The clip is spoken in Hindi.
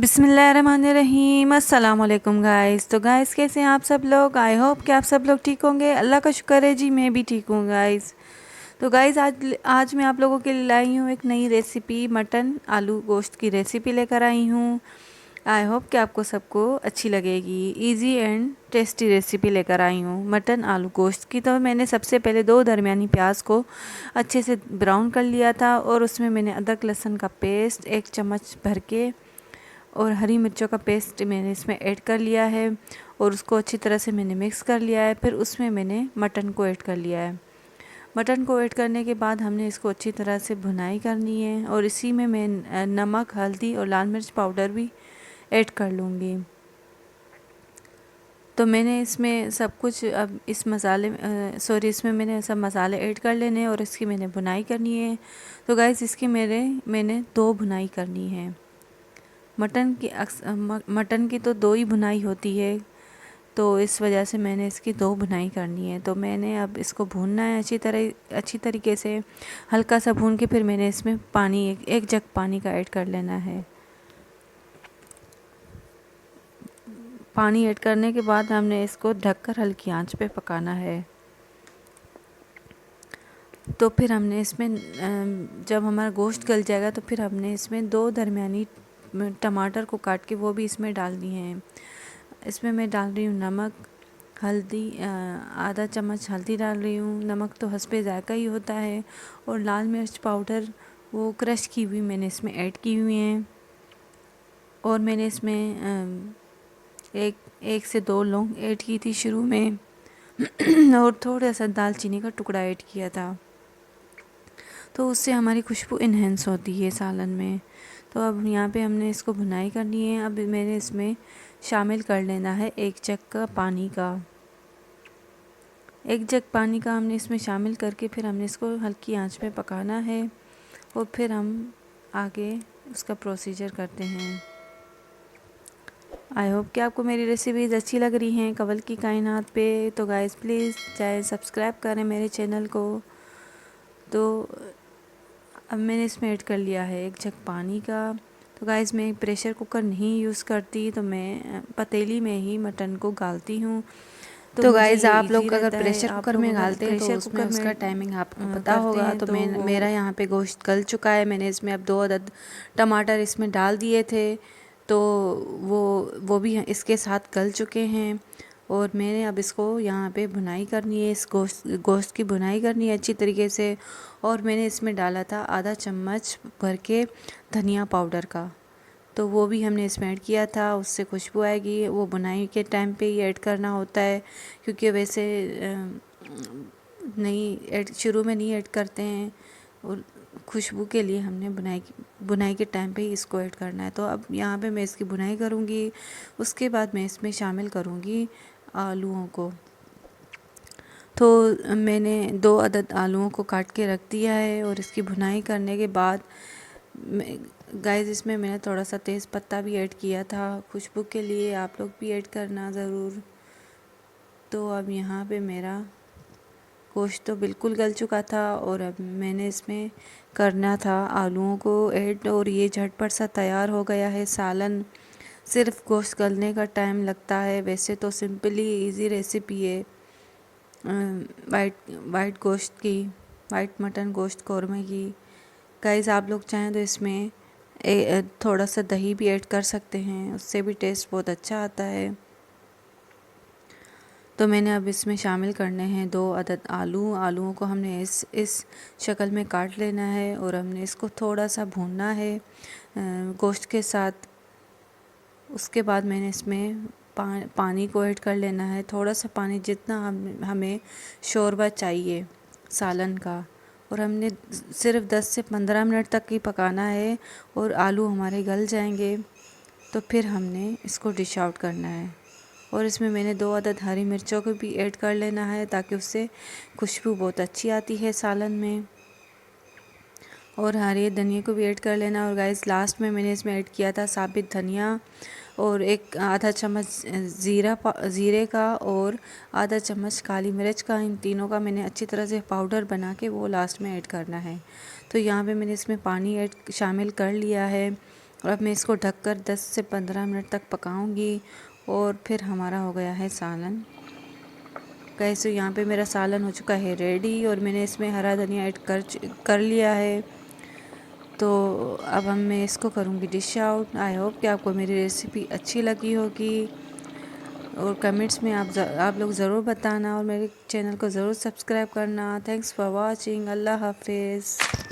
बिस्मिल्लाहिर्रहमानिर्रहीम। अस्सलाम वालेकुम गाइस। तो गाइस कैसे हैं आप सब लोग? आई होप कि आप सब लोग ठीक होंगे। अल्लाह का शुक्र है जी, मैं भी ठीक हूँ गाइस। तो गाइस आज मैं आप लोगों के लिए लाई हूँ एक नई रेसिपी, मटन आलू गोश्त की रेसिपी लेकर आई हूँ। आई होप कि आपको सबको अच्छी लगेगी। इजी एंड टेस्टी रेसिपी लेकर आई हूँ मटन आलू गोश्त की। तो मैंने सबसे पहले 2 दरमियानी प्याज को अच्छे से ब्राउन कर लिया था और उसमें मैंने अदरक लहसुन का पेस्ट 1 चम्मच भर के और हरी मिर्चों का पेस्ट मैंने इसमें ऐड कर लिया है और उसको अच्छी तरह से मैंने मिक्स कर लिया है। फिर उसमें मैंने मटन को ऐड कर लिया है। मटन को ऐड करने के बाद हमने इसको अच्छी तरह से भुनाई करनी है और इसी में मैं नमक, हल्दी और लाल मिर्च पाउडर भी ऐड कर लूँगी। तो मैंने इसमें सब कुछ अब इस मसाले इसमें मैंने सब मसाले ऐड कर लेने हैं और इसकी मैंने भुनाई करनी है। तो गाइस इसकी मैंने 2 भुनाई करनी है। मटन की तो 2 ही भुनाई होती है, तो इस वजह से मैंने इसकी 2 भुनाई करनी है। तो मैंने अब इसको भूनना है अच्छी तरीके से, हल्का सा भून के फिर मैंने इसमें पानी एक जग पानी का ऐड कर लेना है। पानी ऐड करने के बाद हमने इसको ढककर हल्की आंच पे पकाना है। तो फिर हमने इसमें जब हमारा गोश्त गल जाएगा तो फिर हमने इसमें 2 दरमियानी टमाटर को काट के वो भी इसमें डाल दिए हैं। इसमें मैं डाल रही हूँ नमक, हल्दी, आधा चम्मच हल्दी डाल रही हूँ। नमक तो हस्बे ज़ायका ही होता है। और लाल मिर्च पाउडर वो क्रश की हुई मैंने इसमें ऐड की हुई हैं। और मैंने इसमें एक से 2 लौंग ऐड की थी शुरू में और थोड़ा सा दालचीनी का टुकड़ा ऐड किया था, तो उससे हमारी खुशबू इन्हेंस होती है सालन में। तो अब यहाँ पे हमने इसको भुनाई करनी है। अब मैंने इसमें शामिल कर लेना है 1 जग का पानी का। 1 जग पानी का हमने इसमें शामिल करके फिर हमने इसको हल्की आंच पे पकाना है और फिर हम आगे उसका प्रोसीजर करते हैं। आई होप कि आपको मेरी रेसिपीज़ अच्छी लग रही हैं कंवल की कायनात पे। तो गाइस प्लीज़ चाहे सब्सक्राइब करें मेरे चैनल को। तो अब मैंने इसमें ऐड कर लिया है 1 जग पानी का। तो गाइस मैं प्रेशर कुकर नहीं यूज़ करती, तो मैं पतीली में ही मटन को गालती हूँ। तो मुझे गाइज़ ये आप इजी लोग अगर रहता है। प्रेशर आप कुकर लोग में अगर गालते हैं तो प्रेशर उसमें कुकर उसका में टाइमिंग आपको पता करते होगा। हैं तो तो मेरा यहाँ पे गोश्त गल चुका है। मैंने इसमें अब 2 अदद टमाटर इसमें डाल दिए थे, तो वो भी इसके साथ गल चुके हैं। और मैंने अब इसको यहाँ पे भुनाई करनी है, इस गोश्त की भुनाई करनी है अच्छी तरीके से। और मैंने इसमें डाला था आधा चम्मच भर के धनिया पाउडर का, तो वो भी हमने इसमें ऐड किया था। उससे खुशबू आएगी। वो बुनाई के टाइम पे ही ऐड करना होता है, क्योंकि वैसे नहीं ऐड शुरू में नहीं ऐड करते हैं। और खुशबू के लिए हमने बुनाई के टाइम पे ही इसको ऐड करना है। तो अब यहाँ पे मैं इसकी बुनाई करूँगी, उसके बाद मैं इसमें शामिल करूँगी आलूओं को। तो मैंने 2 अदद आलूओं को काट के रख दिया है और इसकी भुनाई करने के बाद गाइस इसमें मैंने थोड़ा सा तेज़ पत्ता भी ऐड किया था खुशबू के लिए। आप लोग भी ऐड करना ज़रूर। तो अब यहाँ पे मेरा गोश्त तो बिल्कुल गल चुका था और अब मैंने इसमें करना था आलूओं को ऐड, और ये झटपट सा तैयार हो गया है सालन। सिर्फ गोश्त गलने का टाइम लगता है। वैसे तो सिंपली इजी रेसिपी है वाइट गोश्त की, वाइट मटन गोश्त कौरमा की। गाइस आप लोग चाहें तो इसमें थोड़ा सा दही भी ऐड कर सकते हैं, उससे भी टेस्ट बहुत अच्छा आता है। तो मैंने अब इसमें शामिल करने हैं 2 अदद आलूओं को हमने इस शक्ल में काट लेना है और हमने इसको थोड़ा सा भूनना है गोश्त के साथ। उसके बाद मैंने इसमें पानी को ऐड कर लेना है, थोड़ा सा पानी जितना हमें शोरबा चाहिए सालन का। और हमने सिर्फ 10 से 15 मिनट तक ही पकाना है और आलू हमारे गल जाएंगे तो फिर हमने इसको डिश आउट करना है। और इसमें मैंने 2 अदद हरी मिर्चों को भी ऐड कर लेना है, ताकि उससे खुशबू बहुत अच्छी आती है सालन में। और हरे धनिया को भी ऐड कर लेना। और गाइस लास्ट में मैंने इसमें ऐड किया था साबित धनिया और एक आधा चम्मच ज़ीरे का और आधा चम्मच काली मिर्च का। इन तीनों का मैंने अच्छी तरह से पाउडर बना के वो लास्ट में ऐड करना है। तो यहाँ पे मैंने इसमें पानी शामिल कर लिया है और अब मैं इसको ढककर 10 से 15 मिनट तक पकाऊंगी और फिर हमारा हो गया है सालन। कैसे यहाँ पे मेरा सालन हो चुका है रेडी और मैंने इसमें हरा धनिया ऐड कर लिया है। तो अब मैं इसको करूँगी डिश आउट। आई होप कि आपको मेरी रेसिपी अच्छी लगी होगी और कमेंट्स में आप लोग ज़रूर बताना और मेरे चैनल को ज़रूर सब्सक्राइब करना। Thanks for watching. अल्लाह हाफिज़।